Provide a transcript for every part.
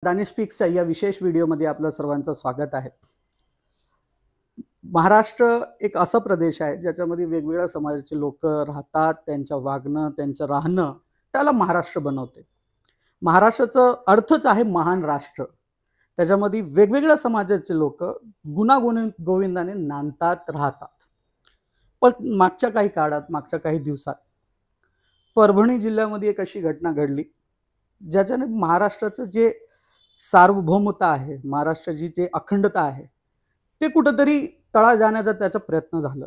दानिश स्पीक्सच्या या विशेष व्हिडिओमध्ये आपलं सर्वांचं स्वागत आहे. महाराष्ट्र एक असा प्रदेश आहे ज्याच्यामध्ये वेगवेगळ्या समाजाचे लोक राहतात. त्यांचं वागणं, त्यांचं राहणं त्याला महाराष्ट्र बनवते. महाराष्ट्राचा अर्थच आहे महान राष्ट्र. त्याच्यामध्ये वेगवेगळ्या समाजाचे लोक गोविंदाने नांदतात, राहतात. पण मागच्या काही काळात, मागच्या काही दिवसात परभणी जिल्ह्यामध्ये एक अशी घटना घडली ज्याच्याने महाराष्ट्राचं जे सार्वभौमता आहे, महाराष्ट्राची जे अखंडता आहे, ते कुठंतरी तळा जाण्याचा त्याचा प्रयत्न झाला.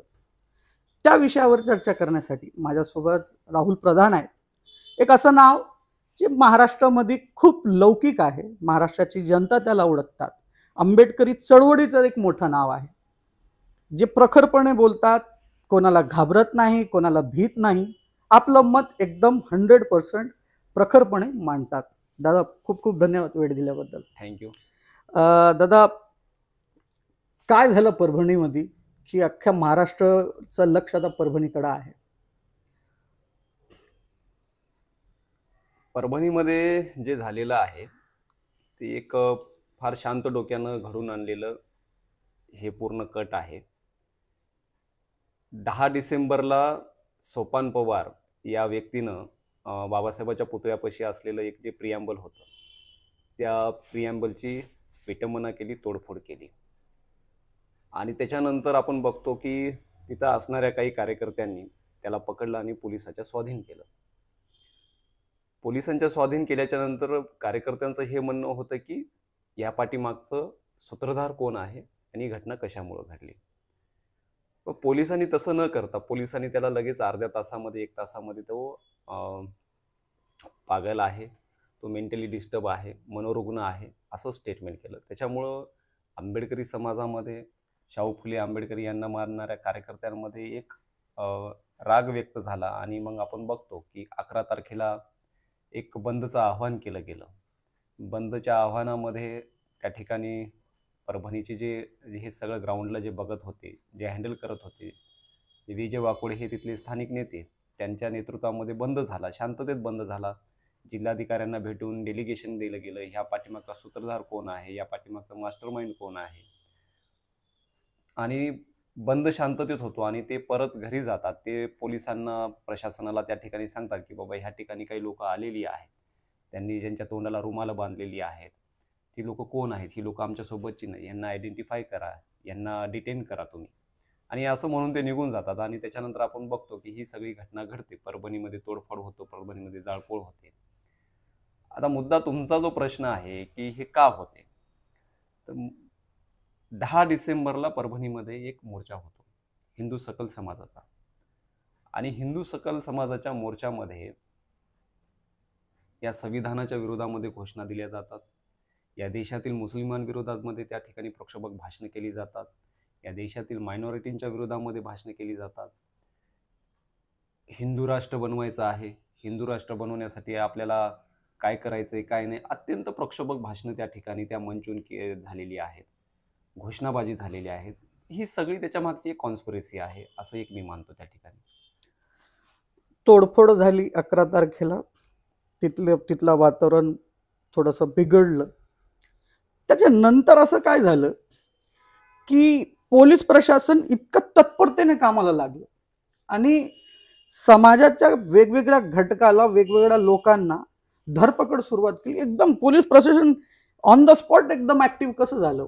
त्या विषयावर चर्चा करण्यासाठी माझ्यासोबत राहुल प्रधान आहेत. एक असं नाव जे महाराष्ट्रामध्ये खूप लौकिक आहे, महाराष्ट्राची जनता त्याला ओळखतात. आंबेडकरी चळवळीचं एक मोठं नाव आहे, जे प्रखरपणे बोलतात, कोणाला घाबरत नाही, कोणाला भीत नाही, आपलं मत एकदम 100% प्रखरपणे मांडतात. दादा, खूप खूप धन्यवाद वेळ दिल्याबद्दल. थँक्यू. दादा, काय झालं परभणीमध्ये की अख्ख्या महाराष्ट्राचं लक्ष आता परभणीकडे आहे? परभणीमध्ये जे झालेलं आहे ते एक फार शांत डोक्यानं घडून आणलेलं हे पूर्ण कट आहे. 10 डिसेंबरला सोपान पवार या व्यक्तीनं बाबासाहेबांच्या पुतळ्यापाशी असलेलं एक जे प्रिॲम्बल होतं, त्या प्रिॲम्बलची विटंबना केली, तोडफोड केली. आणि त्याच्यानंतर आपण बघतो की तिथं असणाऱ्या काही कार्यकर्त्यांनी त्याला पकडलं आणि पोलिसाच्या स्वाधीन केलं. पोलिसांच्या स्वाधीन केल्याच्या नंतर कार्यकर्त्यांचं हे म्हणणं होतं की या पाठीमागचं सूत्रधार कोण आहे आणि घटना कशामुळे घडली. पण पोलिसांनी तसं न करता पोलिसांनी त्याला लगेच अर्ध्या तासामध्ये 1 तासामध्ये तो पागल आहे, तो मेंटली डिस्टर्ब आहे, मनोरुग्ण आहे असं स्टेटमेंट केलं. त्याच्यामुळं आंबेडकरी समाजामध्ये शाहू फुले आंबेडकरी यांना मानणाऱ्या कार्यकर्त्यांमध्ये एक राग व्यक्त झाला. आणि मग आपण बघतो की 11 तारखेला एक बंदचं आव्हान केलं गेलं. बंदच्या आव्हानामध्ये त्या ठिकाणी परभणीचे जे हे सगळं ग्राउंडला जे बघत होते, जे हँडल करत होते, विजय वाकोडे हे तिथले स्थानिक नेते, त्यांच्या नेतृत्वामध्ये बंद झाला, शांततेत बंद झाला. जिल्हाधिकाऱ्यांना भेटून डेलिगेशन दिलं गेलं, ह्या पाठीमागचा सूत्रधार कोण आहे, या पाठीमागचा मास्टरमाइंड कोण आहे. आणि बंद शांततेत होतो आणि ते परत घरी जातात. ते पोलिसांना, प्रशासनाला त्या ठिकाणी सांगतात की बाबा ह्या ठिकाणी काही लोक आलेली आहेत, त्यांनी ज्यांच्या तोंडाला रुमालं बांधलेली आहेत, ती लोक कोण आहेत, ही लोक आमच्यासोबतची नाही, यांना आयडेंटिफाय करा, यांना डिटेन करा तुम्ही. आणि असं म्हणून ते निघून जातात. आणि त्याच्यानंतर आपण बघतो की ही सगळी घटना घडते. परभणीमध्ये तोडफोड होतो, परभणीमध्ये जाळपोळ होते. आता मुद्दा तुमचा जो प्रश्न आहे की हे का होते, तर 10 डिसेंबरला परभणीमध्ये एक मोर्चा होतो हिंदू सकल समाजाचा. आणि हिंदू सकल समाजाच्या मोर्चामध्ये या संविधानाच्या विरोधामध्ये घोषणा दिल्या जातात, या देशातील मुस्लिमांविरोधामध्ये त्या ठिकाणी प्रक्षोभक भाषणं केली जातात, या देशातील मायनॉरिटींच्या विरोधामध्ये भाषणं केली जातात. हिंदू राष्ट्र बनवायचं आहे, हिंदू राष्ट्र बनवण्यासाठी आपल्याला काय करायचं आहे काय नाही, अत्यंत प्रक्षोभक भाषणं त्या ठिकाणी त्या मंचून झालेली आहेत, घोषणाबाजी झालेली आहेत. ही सगळी त्याच्या मागची एक कॉन्स्पिरसी आहे असं एक मी मानतो. त्या ठिकाणी तोडफोड झाली 11 तारखेला, तिथलं वातावरण थोडंसं बिघडलं. त्याच्यानंतर असं काय झालं की पोलीस प्रशासन इतकं तत्परतेने कामाला लागलं आणि समाजाच्या वेगवेगळ्या घटकाला, वेगवेगळ्या लोकांना धरपकड सुरुवात केली. एकदम पोलीस प्रशासन ऑन द स्पॉट एकदम ऍक्टिव्ह कसं झालं?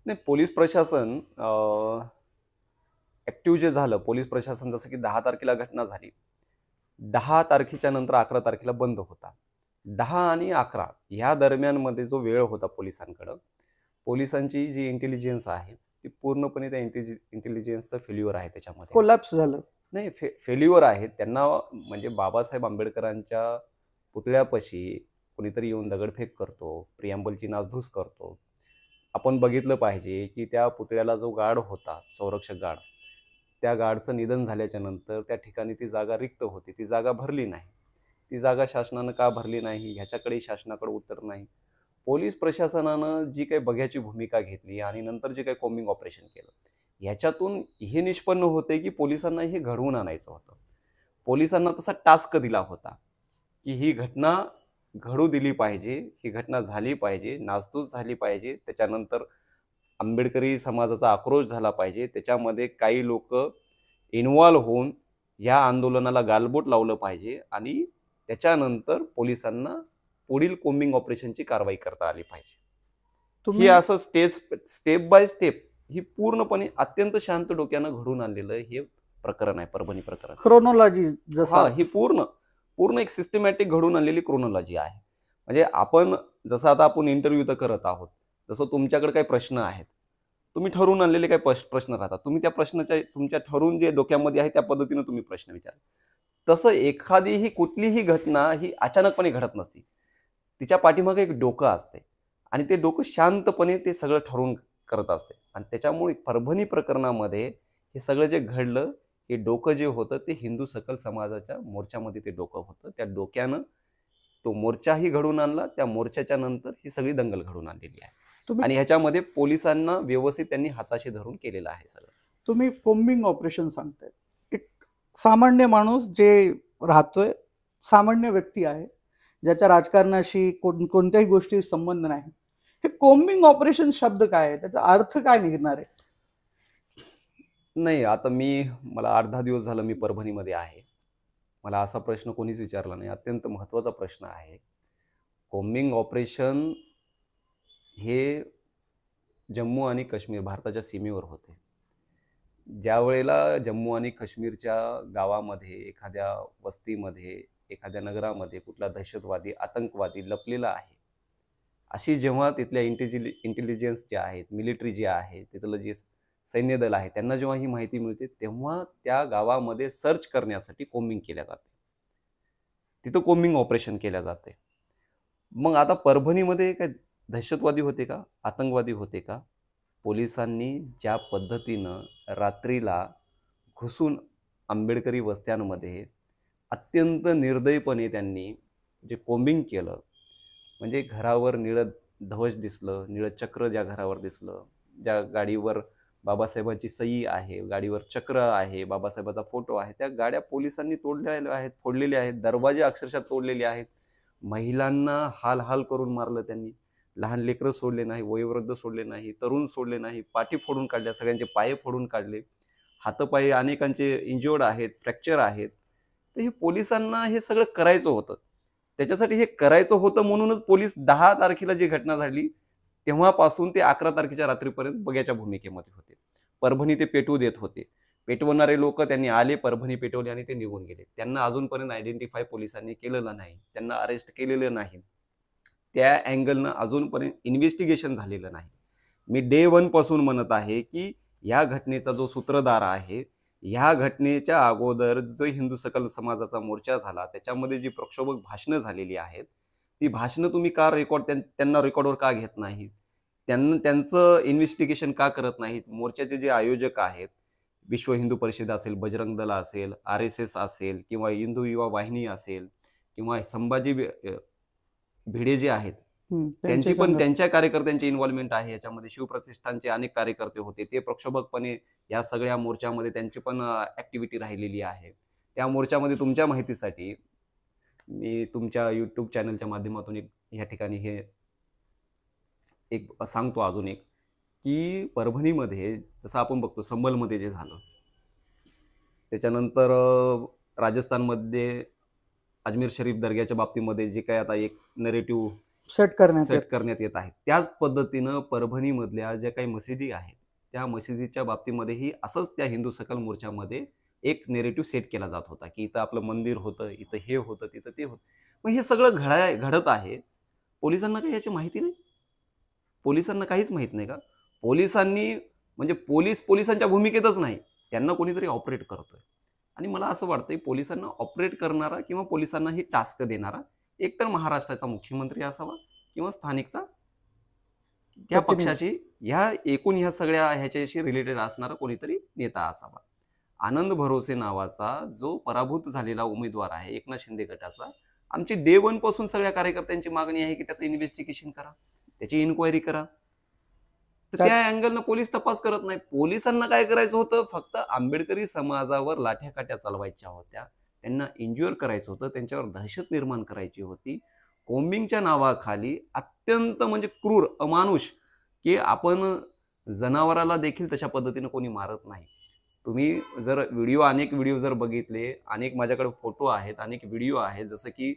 नाही, पोलीस प्रशासन ॲक्टिव्ह जे झालं, पोलीस प्रशासन जसं की 10 तारखेला घटना झाली, 10 तारखेच्या नंतर 11 तारखेला बंद होता. 10 आणि 11 ह्या दरम्यानमध्ये जो वेळ होता पोलिसांकडं, पोलिसांची जी इंटेलिजन्स आहे ती पूर्णपणे त्या इंटेलिजन्सचं फेल्युअर आहे. त्याच्यामध्ये कोलॅप्स झालं. नाही, फेल्युअर आहे. त्यांना म्हणजे बाबासाहेब आंबेडकरांच्या पुतळ्यापाशी कोणीतरी येऊन दगडफेक करतो, प्रिॲम्बलची नासधूस करतो. आपण बघितलं पाहिजे की त्या पुतळ्याला जो गार्ड होता, संरक्षक गार्ड, त्या गार्डचं निधन झाल्याच्या नंतर त्या ठिकाणी ती जागा रिक्त होती, ती जागा भरली नाही. ती जागा शासनानं का भरली नाही ह्याच्याकडे शासनाकडे उत्तर नाही. पोलीस प्रशासनानं जी काही बघ्याची भूमिका घेतली आणि नंतर जे काही कॉम्बिंग ऑपरेशन केलं, ह्याच्यातून हे निष्पन्न होते की पोलिसांना हे घडवून आणायचं होतं. पोलिसांना तसा टास्क दिला होता की ही घटना घडू दिली पाहिजे, ही घटना झाली पाहिजे, नासधूस झाली पाहिजे. त्याच्यानंतर आंबेडकरी समाजाचा आक्रोश झाला पाहिजे. त्याच्यामध्ये काही लोक इन्व्हॉल्व होऊन या आंदोलनाला गालबोट लावलं पाहिजे आणि त्याच्यानंतर पोलिसांना पुढील कोम्बिंग ऑपरेशनची कारवाई करता आली पाहिजे. ही तुम्ही असं स्टेप बाय स्टेप ही पूर्णपणे अत्यंत शांत डोक्यानं घडून आणलेलं हे प्रकरण आहे, परभणी प्रकरण. क्रोनॉलॉजी जसा ही पूर्ण एक सिस्टमॅटिक घडून आणलेली क्रोनॉलॉजी आहे. म्हणजे आपण जसं आता आपण इंटरव्ह्यू तर करत आहोत, जसं तुमच्याकडे काही प्रश्न आहेत, तुम्ही ठरवून आणलेले काही प्रश्न राहतात, तुम्ही त्या प्रश्नाच्या तुमच्या ठरवून जे डोक्यामध्ये आहे त्या पद्धतीने तुम्ही प्रश्न विचार. तसं एखादीही कुठलीही घटना ही अचानकपणे घडत नसती, तिच्या पाठीमागे एक डोकं असते आणि ते डोकं शांतपणे ते सगळं ठरवून करत असते. आणि त्याच्यामुळे परभणी प्रकरणामध्ये हे सगळं जे घडलं, हे डोकं जे होतं ते हिंदू सकल समाजाच्या मोर्चामध्ये ते डोकं होतं. त्या डोक्यानं तो मोर्चाही घडून आणला, त्या मोर्चाच्या नंतर ही सगळी दंगल घडून आणलेली आहे. आणि ह्याच्यामध्ये पोलिसांना व्यवस्थित त्यांनी हाताशी धरून केलेलं आहे सगळं. तुम्ही कोम्बिंग ऑपरेशन सांगताय, एक सामान्य माणूस जे राहतोय, सामान्य व्यक्ती आहे, ज्याच्या राजकारणाशी कोणत्याही गोष्टी संबंध नाही, हे कोम्बिंग ऑपरेशन शब्द काय आहे, त्याचा अर्थ काय निघणार आहे? नाही, आता मला 8-10 दिवस झालं मी परभणीमध्ये आहे. मला असा प्रश्न कोणीच विचारला नाही. अत्यंत महत्त्वाचा प्रश्न आहे. कोम्बिंग ऑपरेशन हे जम्मू आणि काश्मीर भारताच्या सीमेवर होते. ज्या वेळेला जम्मू आणि काश्मीरच्या गावामध्ये, एखाद्या वस्तीमध्ये, एखाद्या नगरामध्ये कुठला दहशतवादी, आतंकवादी लपलेला आहे, अशी जेव्हा तिथल्या इंटेलिजन्स जे आहेत, मिलिटरी जे आहे, तिथलं जे सैन्य दल आहे, त्यांना जेव्हा ही माहिती मिळते, तेव्हा त्या गावामध्ये सर्च करण्यासाठी कोम्बिंग केल्या जाते. तिथं कोम्बिंग ऑपरेशन केल्या जाते. मग आता परभणीमध्ये काय दहशतवादी होते का, आतंकवादी होते का? पोलिसांनी ज्या पद्धतीनं रात्रीला घुसून आंबेडकरी वस्त्यांमध्ये अत्यंत निर्दयीपणे त्यांनी जे कोम्बिंग केलं, म्हणजे घरावर निळं ध्वज दिसलं, निळं चक्र ज्या घरावर दिसलं, ज्या गाडीवर बाबासाहेबांची सही आहे, गाडीवर चक्र आहे, बाबासाहेबांचा फोटो आहे, त्या गाड्या पोलिसांनी तोडलेल्या आहेत, फोडलेल्या आहेत, दरवाजे अक्षरशः तोडलेले आहेत. महिलांना हाल करून मारलं त्यांनी. लहान लेकरं सोडले नाही, वयोवृद्ध सोडले नाही, तरुण सोडले नाही, पाठी फोडून काढल्या, सगळ्यांचे पाय फोडून काढले, हातपाय अनेकांचे इंज्युर्ड आहेत, फ्रॅक्चर आहेत. तर हे पोलिसांना हे सगळं करायचं होतं. त्याच्यासाठी हे करायचं होतं म्हणूनच पोलीस 10 तारखेला जी घटना झाली तेव्हापासून ते 11 तारखेच्या रात्रीपर्यंत बघ्याच्या भूमिकेमध्ये होते. परभणी ते पेटवू देत होते. पेटवणारे लोक त्यांनी आले, परभणी पेटवली आणि ते निघून गेले. त्यांना अजूनपर्यंत आयडेंटिफाय पोलिसांनी केलेलं नाही, त्यांना अरेस्ट केलेलं नाही. त्या अँगलनं अजूनपर्यंत इन्व्हेस्टिगेशन झालेलं नाही. मी डे 1 पासून म्हणत आहे की या घटनेचा जो सूत्रधार आहे, ह्या घटनेच्या अगोदर जो हिंदू सकल समाजाचा मोर्चा झाला, त्याच्यामध्ये जी प्रक्षोभक भाषणं झालेली आहेत, ती भाषणं तुम्ही का त्यांना रेकॉर्डवर का घेत नाहीत? त्यांचं इन्व्हेस्टिगेशन का करत नाहीत? मोर्चाचे जे आयोजक आहेत, विश्व हिंदू परिषद असेल, बजरंग दल असेल, RSS असेल, किंवा हिंदू युवा वाहिनी असेल, किंवा संभाजी भिडे जे आहेत, त्यांची पण त्यांच्या कार्यकर्त्यांची इन्व्हॉल्वमेंट आहे याच्यामध्ये. शिवप्रतिष्ठानचे अनेक कार्यकर्ते होते, ते प्रक्षोभकपणे या सगळ्या मोर्चामध्ये त्यांची पण ऍक्टिव्हिटी राहिलेली आहे. त्या मोर्चामध्ये तुमच्या माहितीसाठी मी तुमच्या यूट्यूब चॅनलच्या माध्यमातून या ठिकाणी हे एक सांगतो अजून एक, की परभणीमध्ये जसं आपण बघतो संबलमध्ये जे झालं, त्याच्यानंतर राजस्थानमध्ये अजमेर शरीफ दर्ग्याच्या बाबतीमध्ये जे काही आता एक नरेटिव्ह सेट करण्यात येत आहे, त्याच पद्धतीनं परभणीमधल्या ज्या काही मशिदी आहेत, त्या मशिदीच्या बाबतीमध्येही असंच त्या हिंदू सकल मोर्चामध्ये एक नेरेटिव्ह सेट केला जात होता की इथं आपलं मंदिर होतं, इथं हे होतं, तिथं ते होतं. मग हे सगळं घडत आहे. पोलिसांना काही याची माहिती नाही? पोलिसांना काहीच माहित नाही का? पोलिसांनी म्हणजे पोलिसांच्या भूमिकेतच नाही, त्यांना कोणीतरी ऑपरेट करतोय. आणि मला असं वाटतंय पोलिसांना ऑपरेट करणारा किंवा पोलिसांना ही टास्क देणारा एकतर महाराष्ट्राचा मुख्यमंत्री असावा किंवा स्थानिकचा त्या पक्षाची ह्या सगळ्या ह्याच्याशी रिलेटेड असणारा कोणीतरी नेता असावा. आनंद भरोसे नावाचा जो पराभूत झालेला उमेदवार आहे एकनाथ शिंदे गटाचा, आमची डे 1 पासून सगळ्या कार्यकर्त्यांची मागणी आहे की त्याचं इन्व्हेस्टिगेशन करा, त्याची इन्क्वायरी करा. तर त्या अँगलनं पोलीस तपास करत नाही. पोलिसांना काय करायचं होतं? फक्त आंबेडकरी समाजावर लाठ्याकाठ्या चालवायच्या होत्या, त्यांना इंज्युअर करायचं होतं, त्यांच्यावर दहशत निर्माण करायची होती. कोम्बिंगच्या नावाखाली अत्यंत म्हणजे क्रूर अमानुष, की आपण जनावराला देखील तशा पद्धतीने कोणी मारत नाही. तुम्ही जर अनेक व्हिडिओ जर बघितले, अनेक माझ्याकडे फोटो आहेत, अनेक व्हिडिओ आहेत, जसं की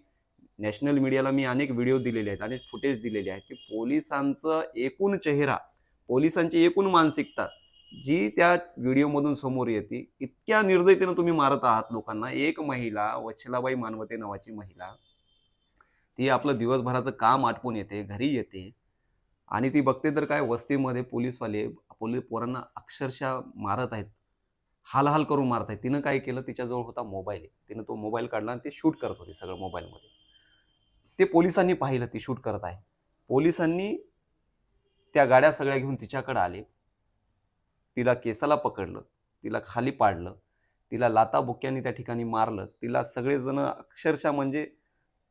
नॅशनल मीडियाला मी अनेक व्हिडिओ दिलेले आहेत, अनेक फुटेज दिलेले आहेत, की पोलिसांचा एकूण चेहरा, पोलिसांची एकूण मानसिकता जी त्या व्हिडिओमधून समोर येते, इतक्या निर्दयतेनं तुम्ही मारत आहात लोकांना. एक महिला, वच्छलाबाई मानवते नावाची महिला, ती आपलं दिवसभराचं काम आटपून येते, घरी येते आणि ती बघते तर काय वस्तीमध्ये पोलीसवाले पोरांना अक्षरशः मारत आहेत, हाल करून मारत आहेत. तिनं काय केलं, तिच्याजवळ होता मोबाईल, तिनं तो मोबाईल काढला आणि ते शूट करत होती सगळं मोबाईलमध्ये. ते पोलिसांनी पाहिलं ती शूट करत आहे. पोलिसांनी त्या गाड्या सगळ्या घेऊन तिच्याकडे आले, तिला केसाला पकडलं, तिला खाली पाडलं, तिला लाथाबुक्क्यांनी त्या ठिकाणी मारलं. तिला सगळेजण अक्षरशः म्हणजे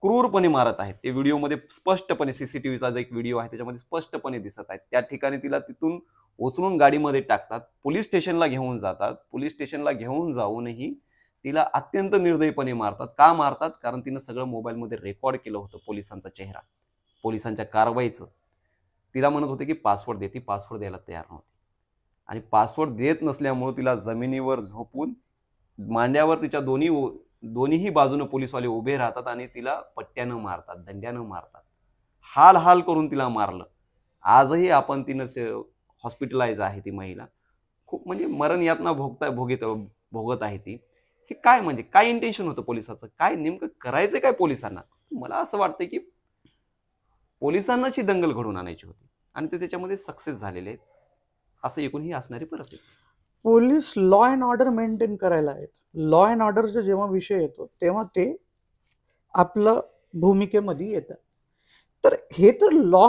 क्रूरपणे मारत आहेत. ते व्हिडिओमध्ये स्पष्टपणे, सीसीटीव्हीचा जो एक व्हिडिओ आहे त्याच्यामध्ये स्पष्टपणे दिसत आहेत. त्या ठिकाणी तिला तिथून उचलून गाडीमध्ये टाकतात, पोलीस स्टेशनला घेऊन जातात. पोलीस स्टेशनला घेऊन जाऊनही तिला अत्यंत निर्दयीपणे मारतात. का मारतात? कारण तिनं सगळं मोबाईलमध्ये रेकॉर्ड केलं होतं, पोलिसांचा चेहरा, पोलिसांच्या कारवाईचं. तिला म्हणत होते की पासवर्ड दे, ती पासवर्ड द्यायला तयार नव्हती आणि पासवर्ड देत नसल्यामुळे तिला जमिनीवर झोपून मांड्यावर तिच्या दोन्हीही बाजूने पोलीसवाले उभे राहतात आणि तिला पट्ट्यानं मारतात, दंड्यानं मारतात, हाल करून तिला मारलं. आजही आपण तिनं हॉस्पिटलाइज आहे ती महिला, खूप म्हणजे मरण यातना भोगत आहे ती. हे काय म्हणजे काय इंटेन्शन होतं पोलिसाचं, काय नेमकं करायचं काय पोलिसांना? मला असं वाटतं की पोलिसांनाच ही दंगल घडवून आणायची होती आणि ते त्याच्यामध्ये सक्सेस झालेले आहेत, असं एकूणही असणारी परिस्थिती. Police law and order maintain करायला आहेत. लॉ अँड ऑर्डरचा जेव्हा विषय येतो तेव्हा ते आपलं भूमिकेमध्ये येतं. तर हे तर लॉ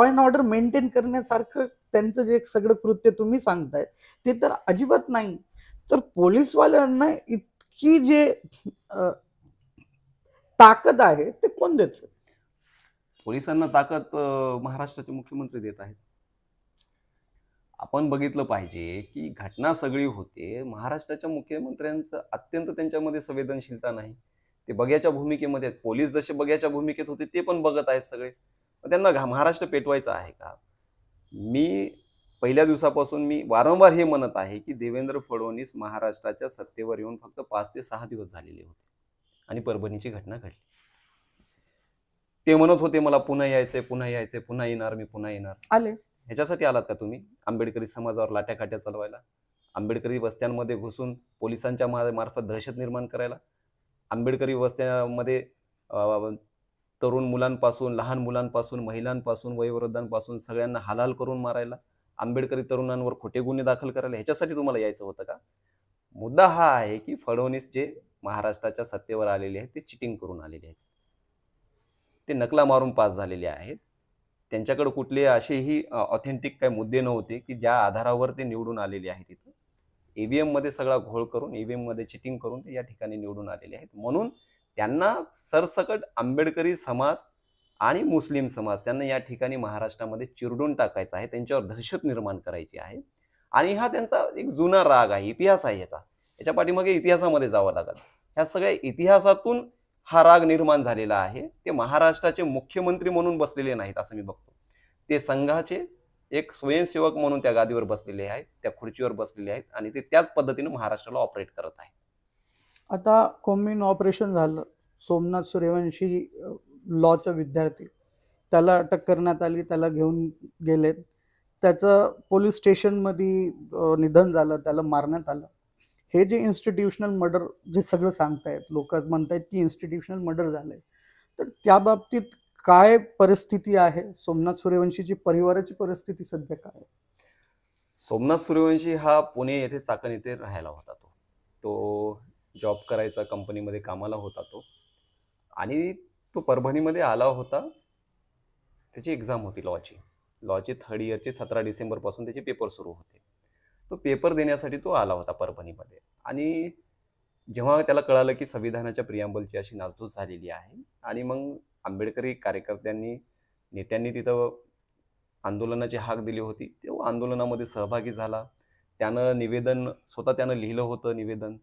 अँड ऑर्डर मेंटेन करण्यासारखं त्यांचं जे सगळं कृत्य तुम्ही सांगताय ते तर अजिबात नाही. तर पोलीसवाल्यांना इतकी जे ताकद आहे ते कोण देतं? पोलिसांना ताकद महाराष्ट्राचे मुख्यमंत्री देत आहेत. आपण बघितलं पाहिजे की घटना सगळी होते, महाराष्ट्राच्या मुख्यमंत्र्यांचं अत्यंत त्यांच्यामध्ये संवेदनशीलता नाही. ते बघ्याच्या भूमिकेमध्ये आहेत. पोलीस जसे बघ्याच्या भूमिकेत होते ते पण बघत आहेत सगळे. त्यांना महाराष्ट्र पेटवायचं आहे का? मी पहिल्या दिवसापासून मी वारंवार हे म्हणत आहे की देवेंद्र फडणवीस महाराष्ट्राच्या सत्तेवर येऊन फक्त 5 ते 6 दिवस झालेले होते आणि परभणीची घटना घडली. ते म्हणत होते मला पुन्हा यायचंय, पुन्हा येणार, मी पुन्हा येणार. आले. ह्याच्यासाठी आलात का तुम्ही आंबेडकरी समाजावर लाट्याकाट्या चालवायला, आंबेडकरी वस्त्यांमध्ये घुसून पोलिसांच्या मार्फत दहशत निर्माण करायला, आंबेडकरी वस्त्यामध्ये तरुण मुलांपासून, लहान मुलांपासून, महिलांपासून, वयोवृद्धांपासून सगळ्यांना हालाल करून मारायला, आंबेडकरी तरुणांवर खोटे गुन्हे दाखल करायला? ह्याच्यासाठी तुम्हाला यायचं होतं का? मुद्दा हा आहे की फडणवीस जे महाराष्ट्राच्या सत्तेवर आलेले आहेत ते चिटिंग करून आलेले आहेत, ते नकला मारून पास झालेले आहेत. त्यांच्याकडे कुठले असेही ऑथेंटिक काही मुद्दे नव्हते की ज्या आधारावर ते निवडून आलेले आहेत. तिथं ईव्हीएम मध्ये सगळा घोळ करून, ईव्हीएम मध्ये चिटिंग करून ते या ठिकाणी निवडून आलेले आहेत. म्हणून त्यांना सरसकट आंबेडकरी समाज आणि मुस्लिम समाज त्यांना या ठिकाणी महाराष्ट्रामध्ये चिरडून टाकायचा आहे, त्यांच्यावर दहशत निर्माण करायची आहे. आणि हा त्यांचा एक जुना राग आहे, इतिहास आहे याच्या पाठीमागे इतिहासामध्ये जावं लागेल. ह्या सगळ्या इतिहासातून हा राग निर्माण झालेला आहे. ते महाराष्ट्राचे मुख्यमंत्री म्हणून बसलेले नाहीत असं मी बघतो. ते संघाचे एक स्वयंसेवक म्हणून त्या गादीवर बसलेले आहेत, त्या खुर्चीवर बसलेले आहेत आणि ते त्याच पद्धतीने महाराष्ट्राला ऑपरेट करत आहेत. आता कोम्बिन ऑपरेशन झालं, सोमनाथ सूर्यवंशी लॉचा विद्यार्थी, त्याला अटक करण्यात आली, त्याला घेऊन गेलेत, त्याचं पोलीस स्टेशनमध्ये निधन झालं, त्याला मारण्यात आलं. हे जे इन्स्टिट्यूशनल मर्डर जे सगळं सांगतायत, लोक म्हणतायत की इन्स्टिट्यूशनल मर्डर झालंय, तर त्या बाबतीत काय परिस्थिती आहे? सोमनाथ सूर्यवंशीची परिवाराची परिस्थिती सध्या काय आहे? सोमनाथ सूर्यवंशी हा पुणे येथे चाकण येथे राहायला होता. तो जॉब करायचा, कंपनीमध्ये कामाला होता तो, आणि तो परभणीमध्ये आला होता. त्याची एक्झाम होती लॉची 3rd इयरचे 17 डिसेंबरपासून त्याचे पेपर सुरू होते. तो पेपर देण्यासाठी तो आला होता परभणीमध्ये. आणि जेव्हा त्याला कळालं की संविधानाच्या प्रियांबलची अशी नासधूस झालेली आहे आणि मग आंबेडकरी कार्यकर्त्यांनी, नेत्यांनी तिथं आंदोलनाची हाक दिली होती, तेव्हा आंदोलनामध्ये सहभागी झाला. त्यानं निवेदन स्वतः त्यानं लिहिलं होतं निवेदन,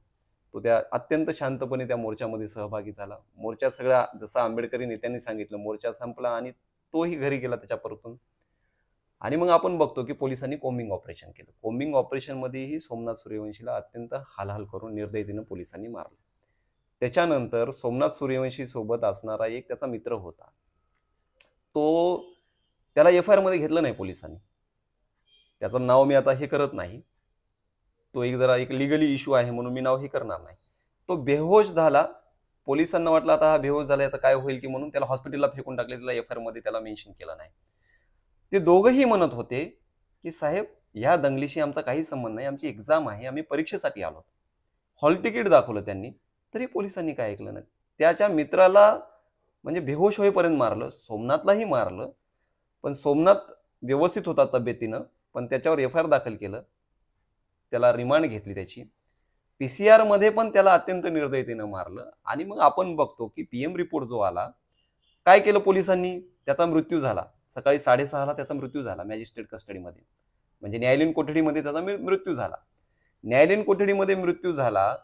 तो त्या अत्यंत शांतपणे त्या मोर्चामध्ये सहभागी झाला. मोर्चा सगळ्या जसं आंबेडकरी नेत्यांनी सांगितलं, मोर्चा संपला आणि तोही घरी गेला त्याच्या परतून. आणि मग आपण बघतो की पोलिसांनी कोम्बिंग ऑपरेशन केलं. कोम्बिंग ऑपरेशनमध्येही सोमनाथ सूर्यवंशीला अत्यंत हालहाल करून निर्दयीने पोलिसांनी मारलं. त्याच्यानंतर सोमनाथ सूर्यवंशी सोबत असणारा एक त्याचा मित्र होता. तो त्याला FIR मध्ये घेतलं नाही पोलिसांनी. त्याचं नाव मी आता हे करत नाही. तो जरा एक लिगली इश्यू आहे म्हणून मी नाव हे करणार नाही. तो बेहोश झाला. पोलिसांना वाटलं आता हा बेहोश झाला, याचं काय होईल की म्हणून त्याला हॉस्पिटलला फेकून टाकले. त्याला FIR मध्ये त्याला मेन्शन केलं नाही. ते दोघंही म्हणत होते की साहेब, या दंगलीशी आमचा काही संबंध नाही, आमची एक्झाम आहे, आम्ही परीक्षेसाठी आलो. हॉल तिकीट दाखवलं त्यांनी, तरी पोलिसांनी काय ऐकलं नाही. त्याच्या मित्राला म्हणजे बेहोश होईपर्यंत मारलं, सोमनाथलाही मारलं. पण सोमनाथ व्यवस्थित होता तब्येतीनं, पण त्याच्यावर FIR दाखल केलं, त्याला रिमांड घेतली त्याची. PCR मध्ये पण त्याला अत्यंत निर्दयतेनं मारलं. आणि मग आपण बघतो की PM रिपोर्ट जो आला, काय केलं पोलिसांनी, त्याचा मृत्यू झाला. सकाळी 6:30ला त्याचा मृत्यू झाला मॅजिस्ट्रेट कस्टडीमध्ये, म्हणजे न्यायालयीन कोठडीमध्ये त्याचा मृत्यू झाला. न्यायालयीन कोठडीमध्ये मृत्यू झाला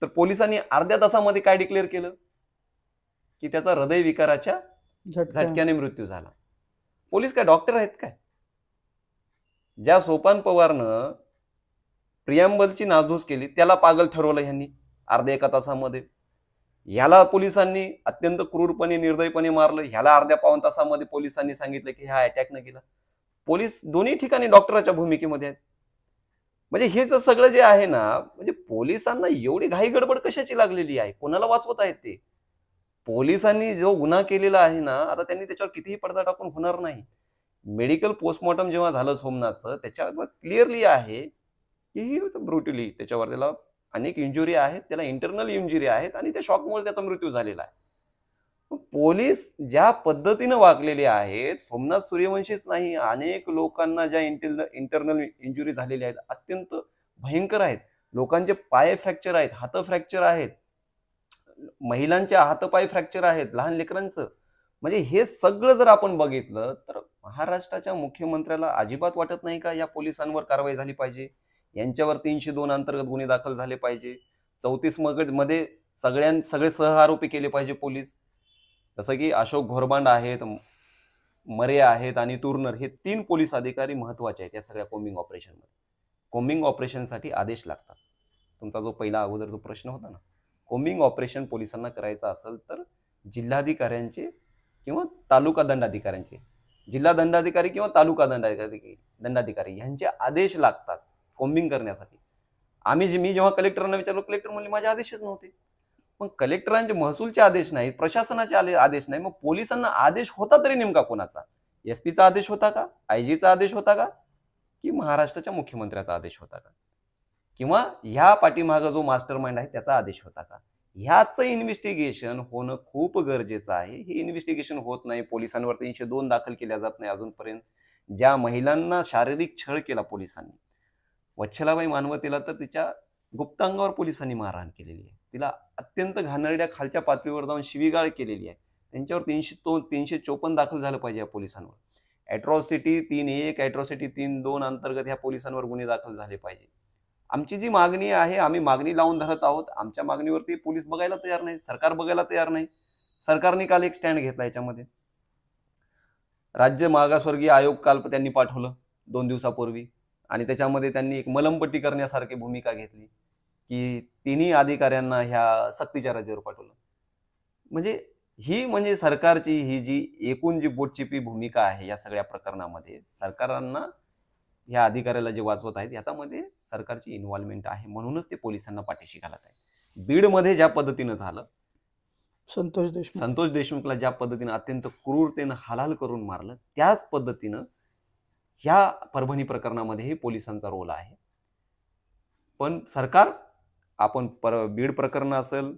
तर पोलिसांनी अर्ध्या तासामध्ये काय डिक्लेअर केलं की त्याचा हृदयविकाराच्या झटक्याने मृत्यू झाला. पोलीस काय डॉक्टर आहेत काय? ज्या सोपान पवारनं प्रियांबलची नासधूस केली त्याला पागल ठरवलं ह्यांनी अर्ध्या एका तासामध्ये. ह्याला पोलिसांनी अत्यंत क्रूरपणे निर्दयीपणे मारलं. ह्याला अर्ध्या पाऊण तासामध्ये पोलिसांनी सांगितलं की हा अटॅकनं केला. पोलीस दोन्ही ठिकाणी डॉक्टराच्या भूमिकेमध्ये आहेत. म्हणजे हे तर सगळं जे आहे ना, म्हणजे पोलिसांना एवढी घाई गडबड कशाची लागलेली आहे? कोणाला वाचवत आहेत ते? पोलिसांनी जो गुन्हा केलेला आहे ना, आता त्यांनी त्याच्यावर कितीही पडदा टाकून होणार नाही. मेडिकल पोस्टमॉर्टम जेव्हा झालं सोमनाथचं, त्याच्यावर क्लिअरली आहे की ही ब्रुटली त्याच्यावर त्याला अनेक इंजुरी आहेत, त्याला इंटरनल इंजुरी आहेत आणि त्या शॉकमुळे त्याचा मृत्यू झालेला आहे. पोलीस ज्या पद्धतीनं वागलेले आहेत, सोमनाथ सूर्यवंशीच नाही, अनेक लोकांना ज्या इंटरनल इंजुरी झालेल्या आहेत अत्यंत भयंकर आहेत. लोकांचे पाय फ्रॅक्चर आहेत, हात फ्रॅक्चर आहेत, महिलांच्या हातपाय फ्रॅक्चर आहेत, लहान लेकरांचं. म्हणजे हे सगळं जर आपण बघितलं तर महाराष्ट्राच्या मुख्यमंत्र्याला अजिबात वाटत नाही का या पोलिसांवर कारवाई झाली पाहिजे, यांच्यावर 302 अंतर्गत गुन्हे दाखल झाले पाहिजे, 34 मध्ये सगळे सहआरोपी केले पाहिजे पोलीस. जसं की अशोक घोरबांड आहेत, मरे आहेत आणि तुर्नर, हे 3 पोलीस अधिकारी महत्वाचे आहेत या सगळ्या कोम्बिंग ऑपरेशनमध्ये. कोम्बिंग ऑपरेशनसाठी आदेश लागतात. तुमचा जो पहिला अगोदर जो प्रश्न होता ना, कोम्बिंग ऑपरेशन पोलिसांना करायचं असेल तर जिल्हाधिकाऱ्यांचे किंवा तालुका दंडाधिकाऱ्यांचे, जिल्हा दंडाधिकारी किंवा तालुका दंडाधिकारी यांचे आदेश लागतात कोम्बिंग करण्यासाठी. मी जेव्हा कलेक्टरांना विचारलो, कलेक्टर म्हणले माझे आदेशच नव्हते. मग कलेक्टरांचे महसूलचे आदेश नाहीत, प्रशासनाचे आदेश नाही, मग पोलिसांना आदेश होता तरी नेमका कोणाचा? SP चा आदेश होता का? IG चा आदेश होता का? की महाराष्ट्राच्या मुख्यमंत्र्याचा आदेश होता का? किंवा ह्या पाठीमागं जो मास्टर माइंड आहे त्याचा आदेश होता का? ह्याचं इन्व्हेस्टिगेशन होणं खूप गरजेचं आहे. हे इन्व्हेस्टिगेशन होत नाही. पोलिसांवर 302 दाखल केल्या जात नाही अजूनपर्यंत. ज्या महिलांना शारीरिक छळ केला पोलिसांनी, वच्छलाबाई मानवतेला तर तिच्या गुप्तांगावर पोलिसांनी मारहाण केलेली आहे, तिला अत्यंत घाणेरड्या खालच्या पातळीवर जाऊन शिवीगाळ केलेली आहे. त्यांच्यावर 354 दाखल झालं पाहिजे या पोलिसांवर. ॲट्रॉसिटी 3(1), ॲट्रॉसिटी 3(2) अंतर्गत ह्या पोलिसांवर गुन्हे दाखल झाले पाहिजे. आमची जी मागणी आहे, आम्ही मागणी लावून धरत आहोत. आमच्या मागणीवरती पोलीस बघायला तयार नाही, सरकार बघायला तयार नाही. सरकारने काल एक स्टँड घेतला याच्यामध्ये. राज्य मागासवर्गीय आयोग काल त्यांनी पाठवलं 2 दिवसापूर्वी, आणि त्याच्यामध्ये त्यांनी एक मलमपट्टी करण्यासारखी भूमिका घेतली की तिन्ही अधिकाऱ्यांना ह्या सक्तीच्या रजेवर पाठवलं. म्हणजे सरकारची ही जी एकूण जी बोटचिपी भूमिका आहे या सगळ्या प्रकरणामध्ये, सरकारांना या अधिकाऱ्याला जे वाचवत आहेत याच्यामध्ये सरकारची इन्व्हॉल्वमेंट आहे, म्हणूनच ते पोलिसांना पाठीशी घालत आहे. बीडमध्ये ज्या पद्धतीनं झालं, संतोष देशमुखला ज्या पद्धतीनं अत्यंत क्रूरतेनं हालहाल करून मारलं, त्याच पद्धतीनं ह्या परभणी प्रकरणामध्येही पोलिसांचा रोल आहे. पण सरकार, आपण बीड प्रकरण असेल,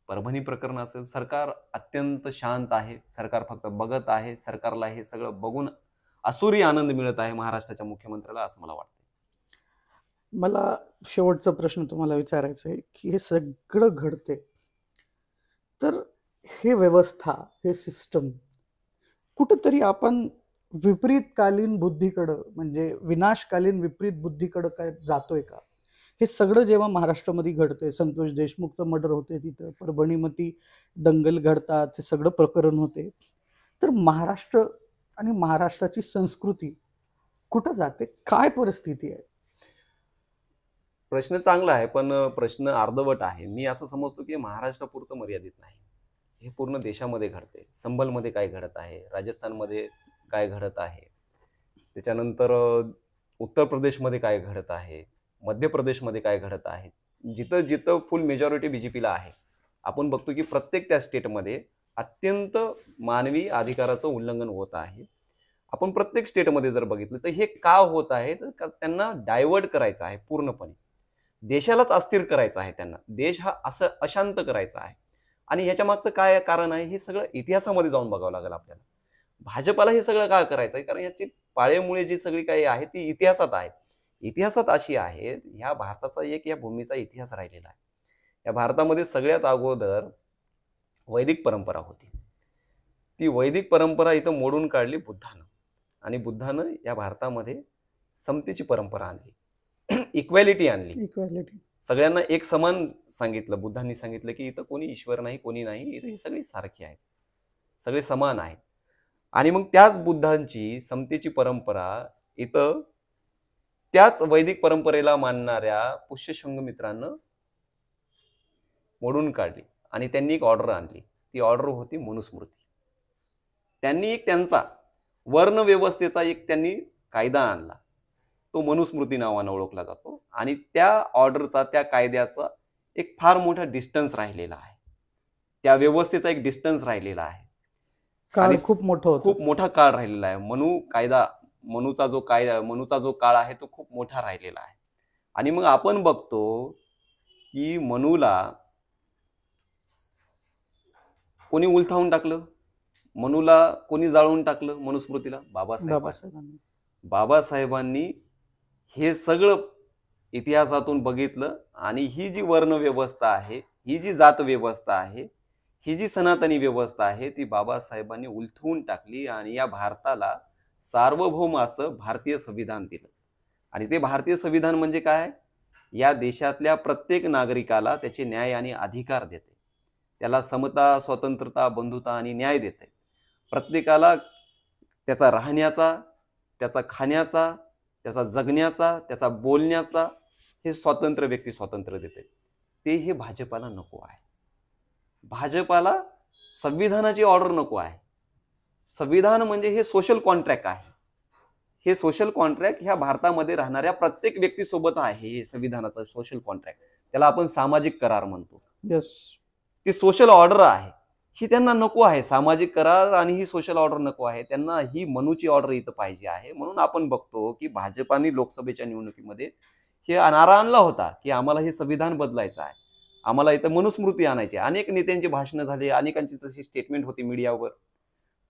परभणी प्रकरण असेल, सरकार अत्यंत शांत आहे. सरकार फक्त बघत आहे. सरकारला हे सगळं बघून असुरी आनंद मिळत आहे महाराष्ट्राच्या मुख्यमंत्र्याला, असं मला वाटतं. मला शेवटचा प्रश्न तुम्हाला विचारायचा आहे की हे सगळं घडते तर हे व्यवस्था, हे सिस्टम कुठंतरी आपण विपरीतकालीन बुद्धीकडं, म्हणजे विनाशकालीन विपरीत बुद्धीकडं काय जातोय का? हे सगळं जेव्हा महाराष्ट्रामध्ये घडतंय, संतोष देशमुखचं मर्डर होते तिथं, परभणीमध्ये दंगल घडतात, हे सगळं प्रकरण होते, तर महाराष्ट्र आणि महाराष्ट्राची संस्कृती कुठं जाते? काय परिस्थिती आहे? प्रश्न चांगला आहे, पण प्रश्न अर्धवट आहे. मी असं समजतो की महाराष्ट्रापुरतं मर्यादित नाही. हे पूर्ण देशामध्ये घडते. संभलमध्ये काय घडत आहे, राजस्थानमध्ये काय घडत आहे, त्याच्यानंतर उत्तर प्रदेशमध्ये काय घडत आहे, मध्य प्रदेशमध्ये काय घडत आहे. जिथं जिथं फुल मेजॉरिटी बीजेपीला आहे, आपण बघतो की प्रत्येक त्या स्टेटमध्ये अत्यंत मानवी अधिकाराचं उल्लंघन होत आहे. आपण प्रत्येक स्टेटमध्ये जर बघितलं तर हे का होत आहे, तर त्यांना डायव्हर्ट करायचं आहे पूर्णपणे. देशालाच अस्थिर करायचं आहे त्यांना. देश हा असं अशांत करायचा आहे. आणि ह्याच्या मागचं काय कारण आहे हे सगळं इतिहासामध्ये जाऊन बघावं लागेल आपल्याला. भाजपाला हे सगळं का करायचं आहे, कारण याची पाळेमुळे जी सगळी काही आहे ती इतिहासात आहे. इतिहासात अशी आहे, ह्या भारताचा एक या भूमीचा इतिहास राहिलेला आहे. या भारतामध्ये सगळ्यात अगोदर वैदिक परंपरा होती. ती वैदिक परंपरा इथं मोडून काढली बुद्धानं, आणि बुद्धानं या भारतामध्ये समतेची परंपरा आणली, इक्वॅलिटी आणली. इक्वॅलिटी. सगळ्यांना एक समान सांगितलं. बुद्धांनी सांगितलं की इथं कोणी ईश्वर नाही, कोणी नाही, इथं हे सगळे सारखे आहेत, सगळे समान आहेत. आणि मग त्याच बुद्धांची समतेची परंपरा इथं त्याच वैदिक परंपरेला मानणाऱ्या पुष्यशृंग मित्रांनं मोडून काढली आणि त्यांनी एक ऑर्डर आणली. ती ऑर्डर होती मनुस्मृती. त्यांनी एक त्यांचा वर्णव्यवस्थेचा एक त्यांनी कायदा आणला, तो मनुस्मृती नावानं ओळखला जातो. आणि त्या ऑर्डरचा, त्या कायद्याचा एक फार मोठा डिस्टन्स राहिलेला आहे, त्या व्यवस्थेचा एक डिस्टन्स राहिलेला आहे. काळ खूप मोठं होतं, खूप मोठा काळ राहिलेला आहे. मनुचा जो काळ आहे तो खूप मोठा राहिलेला आहे. आणि मग आपण बघतो की मनुला कोणी उलथावून टाकलं, मनुला कोणी जाळून टाकलं, मनुस्मृतीला बाबासाहेबांनी हे सगळं इतिहासातून बघितलं. आणि ही जी वर्ण व्यवस्था आहे, ही जी जात व्यवस्था आहे, ही जी सनातनी व्यवस्था आहे, ती बाबासाहेबांनी उलथवून टाकली आणि या भारताला सार्वभौम असं भारतीय संविधान दिलं. आणि ते भारतीय संविधान म्हणजे काय, या देशातल्या प्रत्येक नागरिकाला त्याचे न्याय आणि अधिकार देते, त्याला समता, स्वतंत्रता, बंधुता आणि न्याय देते. प्रत्येकाला त्याचा राहण्याचा, त्याचा खाण्याचा, त्याचा जगण्याचा, त्याचा बोलण्याचा हे स्वतंत्र व्यक्ती स्वातंत्र्य देते. ते हे भाजपाला नको आहे. भाजपाला संविधानाची ऑर्डर नको आहे. संविधान म्हणजे हे सोशल कॉन्ट्रॅक्ट आहे. हे सोशल कॉन्ट्रॅक्ट ह्या भारतामध्ये राहणाऱ्या प्रत्येक व्यक्तीसोबत आहे. हे संविधानाचं सोशल कॉन्ट्रॅक्ट, त्याला आपण सामाजिक करार म्हणतो. यस, ती सोशल ऑर्डर आहे, ही त्यांना नको आहे. सामाजिक करार आणि ही सोशल ऑर्डर नको आहे त्यांना. ही मनुची ऑर्डर इथं पाहिजे आहे. म्हणून आपण बघतो की भाजपाने लोकसभेच्या निवडणुकीमध्ये हे नारा आणला होता की आम्हाला हे संविधान बदलायचं आहे, आम्हाला इथं मनुस्मृती आणायची. अनेक नेत्यांची भाषणं झाली, अनेकांची तशी स्टेटमेंट होती मीडियावर.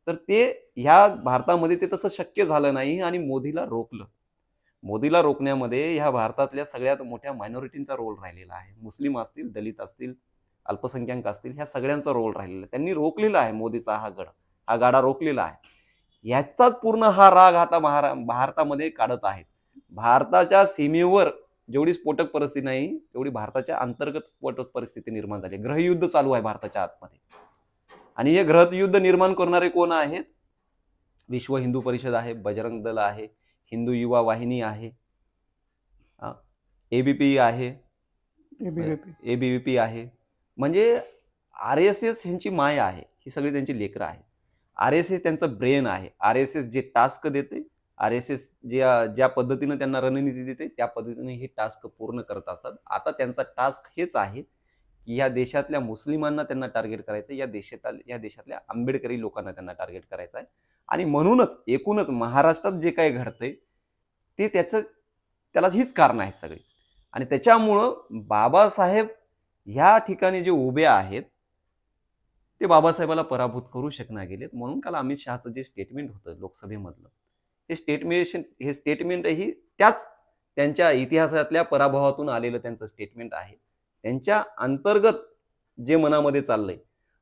तर ते ह्या भारतामध्ये ते तसं शक्य झालं नाही आणि मोदीला रोखलं. मोदीला रोखण्यामध्ये ह्या भारतातल्या सगळ्यात मोठ्या मायनॉरिटींचा रोल राहिलेला आहे. मुस्लिम असतील, दलित असतील, अल्पसंख्याक असतील, ह्या सगळ्यांचा रोल राहिलेला आहे. त्यांनी रोखलेला आहे. मोदीचा हा गाडा रोखलेला आहे. ह्याचाच पूर्ण हा राग आता भारतामध्ये काढत आहेत. भारताच्या सीमेवर जेवढी स्फोटक परिस्थिती नाही, तेवढी भारताच्या अंतर्गत स्फोटक परिस्थिती निर्माण झाली. ग्रहयुद्ध चालू आहे भारताच्या आतमध्ये. आणि हे ग्रहयुद्ध निर्माण करणारे कोण आहेत? विश्व हिंदू परिषद आहे, बजरंग दल आहे, हिंदू युवा वाहिनी आहे, एबीपी आहे, एबीवीपी आहे. म्हणजे RSS ह्यांची माय आहे, ही सगळी त्यांची लेकरं आहेत. RSS त्यांचं ब्रेन आहे. RSS जे टास्क देते, RSS ज्या पद्धतीनं त्यांना रणनीती देते, त्या पद्धतीने हे टास्क पूर्ण करत असतात. आता त्यांचा टास्क हेच आहे की या देशातल्या मुस्लिमांना त्यांना टार्गेट करायचं, या देशातल्या आंबेडकरी लोकांना त्यांना टार्गेट करायचं आहे. आणि म्हणूनच एकूणच महाराष्ट्रात जे काही घडतंय ते त्याला हीच कारण आहेत सगळी. आणि त्याच्यामुळं बाबासाहेब ह्या ठिकाणी जे उभे आहेत ते बाबासाहेबाला पराभूत करू शकणार गेलेत. म्हणून काल अमित शहाचं जे स्टेटमेंट होतं लोकसभेमधलं, हे स्टेटमेंट ही त्यांच्या इतिहासातल्या पराभवातून आलेलं त्यांचं स्टेटमेंट आहे. त्यांच्या अंतर्गत जे मनामध्ये चाललंय,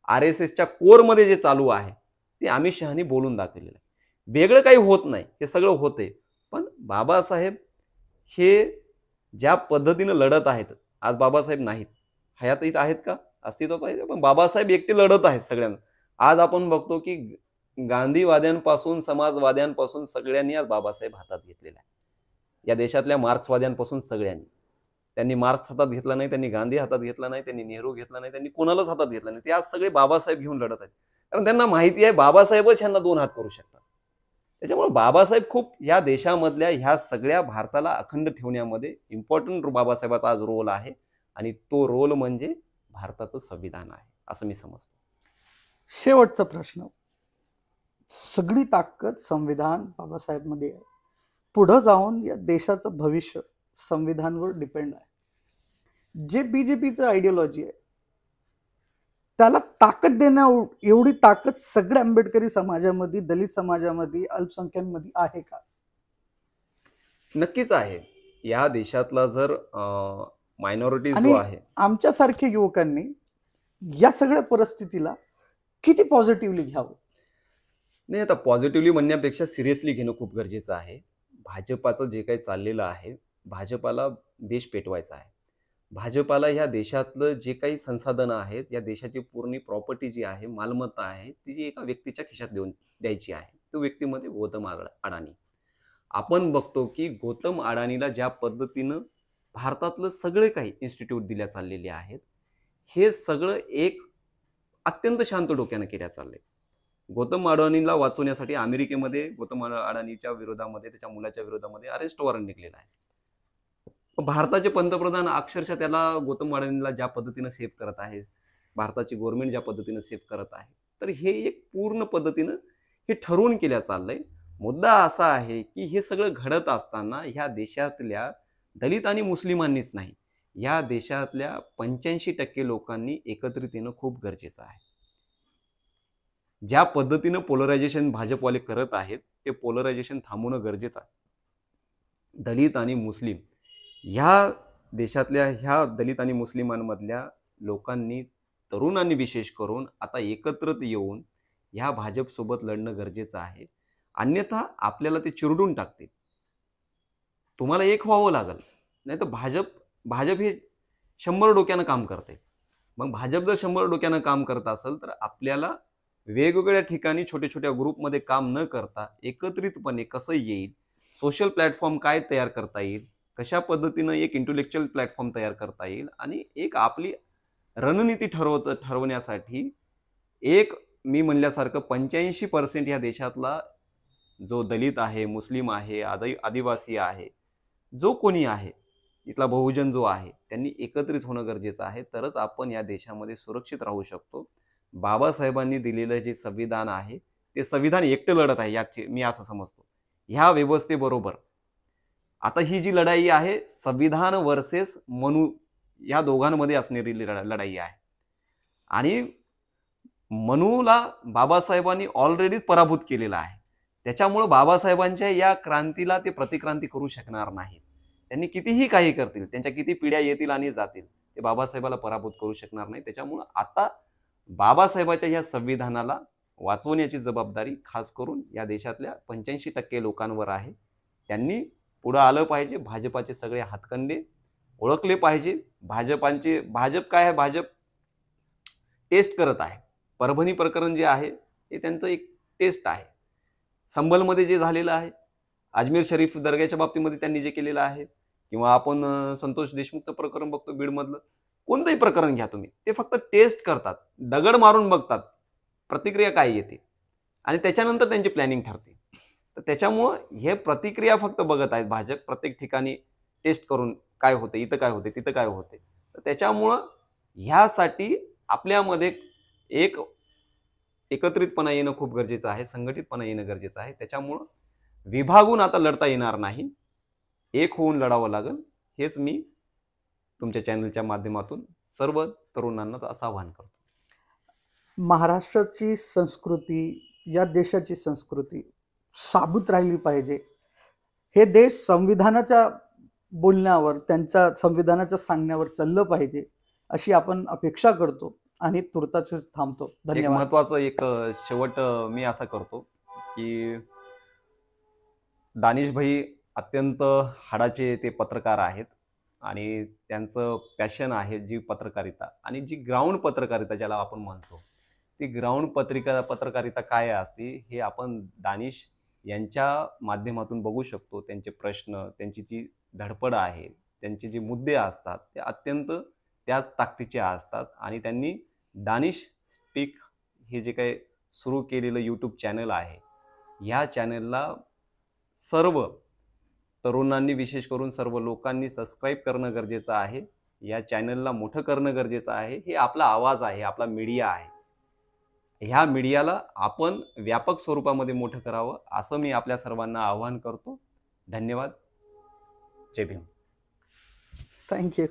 RSSच्या कोरमध्ये जे चालू आहे ते अमित शहानी बोलून दाखवलेलं आहे. वेगळं काही होत नाही, हे सगळं होतंय. पण बाबासाहेब हे ज्या पद्धतीनं लढत आहेत, आज बाबासाहेब नाहीत, हयातीत आहेत का, अस्तित्वात आहेत, पण बाबासाहेब एकटे लढत आहेत सगळ्यांना. आज आपण बघतो की गांधीवाद्यांपासून समाजवाद्यांपासून सगळ्यांनी आज बाबासाहेब हातात घेतलेला आहे. या देशातल्या मार्क्सवाद्यांपासून सगळ्यांनी. त्यांनी मार्क्स हातात घेतला नाही, त्यांनी गांधी हातात घेतला नाही, त्यांनी नेहरू घेतला नाही, त्यांनी कोणालाच हातात घेतला नाही. ते आज सगळे बाबासाहेब घेऊन लढत आहेत. कारण त्यांना माहिती आहे बाबासाहेबच ह्यांना दोन हात करू शकतात. त्याच्यामुळे बाबासाहेब खूप या देशामधल्या ह्या सगळ्या भारताला अखंड ठेवण्यामध्ये इम्पॉर्टंट बाबासाहेबाचा आज रोल आहे. आणि तो रोल म्हणजे भारताचं संविधान आहे असं मी समजतो. शेवटचा प्रश्न, सगळी ताकद संविधान बाबासाहेबमध्ये आहे. पुढे जाऊन या देशाचं भविष्य संविधानवर डिपेंड आहे. जे बीजेपीचं आयडियोलॉजी आहे त्याला ताकद देण्या एवढी ताकद सगळ्या आंबेडकरी समाजामध्ये, दलित समाजामध्ये, अल्पसंख्याकांमध्ये आहे का? नक्कीच आहे. या देशातला जर मायनॉरिटी आणि जो आहे, आमच्यासारख्या युवकांनी या सगळ्या परिस्थितीला किती पॉझिटिव्हली घ्यावं? नाही, आता पॉझिटिव्हली म्हणण्यापेक्षा सिरियसली घेणं खूप गरजेचं आहे. भाजपाचं जे काही चाललेलं आहे, भाजपाला देश पेटवायचा आहे. भाजपाला ह्या देशातलं जे काही संसाधनं आहेत, या देशाची पूर्ण प्रॉपर्टी जी आहे, मालमत्ता आहे, ती जी एका व्यक्तीच्या खिशात द्यायची आहे. तो व्यक्तीमध्ये गौतम अडाणी. आपण बघतो की गौतम अडाणीला ज्या पद्धतीनं भारतातलं सगळे काही इन्स्टिट्यूट दिल्या चाललेले आहेत, हे सगळं एक अत्यंत शांत डोक्यानं केल्या चाललंय. गौतम अडाणीला वाचवण्यासाठी अमेरिकेमध्ये गौतम अडाणीच्या विरोधामध्ये, त्याच्या मुलाच्या विरोधामध्ये अरेस्ट वॉरंट निघलेला आहे. भारताचे पंतप्रधान अक्षरशः त्याला, गौतम अडाणीला ज्या पद्धतीनं सेव्ह करत आहे, भारताची गव्हर्नमेंट ज्या पद्धतीनं सेव्ह करत आहे, तर हे एक पूर्ण पद्धतीनं हे ठरवून केल्या चाललंय. मुद्दा असा आहे की हे सगळं घडत असताना ह्या देशातल्या दलित आणि मुस्लिमांनीच नाही, या देशातल्या 85% लोकांनी एकत्रित येणं खूप गरजेचं आहे. ज्या पद्धतीनं पोलरायझेशन भाजपवाले करत आहेत, ते पोलरायझेशन थांबवणं गरजेचं आहे. दलित आणि मुस्लिम ह्या देशातल्या ह्या दलित आणि मुस्लिमांमधल्या लोकांनी, तरुणांनी विशेष करून आता एकत्रित येऊन ह्या भाजपसोबत लढणं गरजेचं आहे. अन्यथा आपल्याला ते चिरडून टाकतील. तुम्हाला एक व्हावं लागेल, नाही तर भाजप हे 100 डोक्यानं काम करते. मग भाजप जर 100 डोक्यानं काम करत असेल तर आपल्याला वेगवेगळ्या ठिकाणी छोट्या छोट्या ग्रुपमध्ये काम न करता एकत्रितपणे कसं येईल, सोशल प्लॅटफॉर्म काय तयार करता येईल, कशा पद्धतीनं एक इंटेलेक्च्युअल प्लॅटफॉर्म तयार करता येईल, आणि एक आपली रणनीती ठरवण्यासाठी एक, मी म्हणल्यासारखं 85% या देशातला जो दलित आहे, मुस्लिम आहे, आदिवासी आहे, जो कोणी आहे, इथला बहुजन जो आहे, त्यांनी एकत्रित होणं गरजेचं आहे. तरच आपण या देशामध्ये सुरक्षित राहू शकतो. बाबासाहेबांनी दिलेलं जे संविधान आहे, ते संविधान एकटं लढत आहे, मी असं समजतो. ह्या व्यवस्थेबरोबर आता ही जी लढाई आहे, संविधान वर्सेस मनु, या दोघांमध्ये असणारी लढाई आहे. आणि मनूला बाबासाहेबांनी ऑलरेडीच पराभूत केलेला आहे. त्याच्यामुळं बाबासाहेबांच्या या क्रांतीला ते प्रतिक्रांती करू शकणार नाहीत. त्यांनी कितीही काही करतील, त्यांच्या किती पिढ्या येतील आणि जातील, ते बाबासाहेबाला पराभूत करू शकणार नाही. त्याच्यामुळं आता बाबासाहेबाच्या या संविधानाला वाचवण्याची जबाबदारी खास करून या देशातल्या 85% लोकांवर आहे. त्यांनी पुढं आलं पाहिजे. भाजपाचे सगळे हातखंडे ओळखले पाहिजे. भाजप काय आहे, भाजप टेस्ट करत आहे. परभणी प्रकरण जे आहे हे त्यांचं एक टेस्ट आहे. संभलमध्ये जे झालेलं आहे, अजमेर शरीफ दर्ग्याच्या बाबतीमध्ये त्यांनी जे केलेलं आहे, किंवा आपण संतोष देशमुखचं प्रकरण बघतो बीडमधलं, कोणतंही प्रकरण घ्या तुम्ही, ते फक्त टेस्ट करतात, दगड मारून बघतात प्रतिक्रिया काय येते, आणि त्याच्यानंतर त्यांची प्लॅनिंग ठरते. तर त्याच्यामुळं हे प्रतिक्रिया फक्त बघत आहेत भाजप, प्रत्येक ठिकाणी टेस्ट करून काय होते, इथं काय होते, तिथं काय होते. तर त्याच्यामुळं ह्यासाठी आपल्यामध्ये एक एकत्रितपणा येणं खूप गरजेचं आहे, संघटितपणा येणं गरजेचं आहे. त्याच्यामुळं विभागून आता लढता येणार नाही, एक होऊन लढावं लागेल. हेच मी तुमच्या चॅनलच्या माध्यमातून सर्व तरुणांना असं आवाहन करतो. महाराष्ट्राची संस्कृती, या देशाची संस्कृती साबूत राहिली पाहिजे. हे देश संविधानाच्या बोलण्यावर, त्यांच्या संविधानाच्या सांगण्यावर चाललं पाहिजे, अशी आपण अपेक्षा करतो आणि तुर्तासच थांबतो. एक धन्यवाद. महत्वाचं एक शेवट मी असा करतो की दानिश भाई अत्यंत हाडाचे ते पत्रकार आहेत. आणि त्यांचं पॅशन आहे जी पत्रकारिता आणि जी ग्राउंड पत्रकारिता ज्याला आपण म्हणतो, ती ग्राउंड पत्रकारिता काय असते हे आपण दानिश यांच्या माध्यमातून बघू शकतो. त्यांचे प्रश्न, त्यांची जी धडपड आहे, त्यांचे जे मुद्दे असतात ते अत्यंत त्याच ताकदीचे असतात आणि त्यांनी दानिश स्पीक हे जे काही सुरू केलेलं यूट्यूब चॅनल आहे, ह्या चॅनलला सर्व तरुणांनी, विशेष करून सर्व लोकांनी सबस्क्राईब करणं गरजेचं आहे. या चॅनलला मोठं करणं गरजेचं आहे. हे आपला आवाज आहे, आपला मीडिया आहे. ह्या मीडियाला आपण व्यापक स्वरूपामध्ये मोठं करावं असं मी आपल्या सर्वांना आवाहन करतो. धन्यवाद. जय भीम. थँक्यू.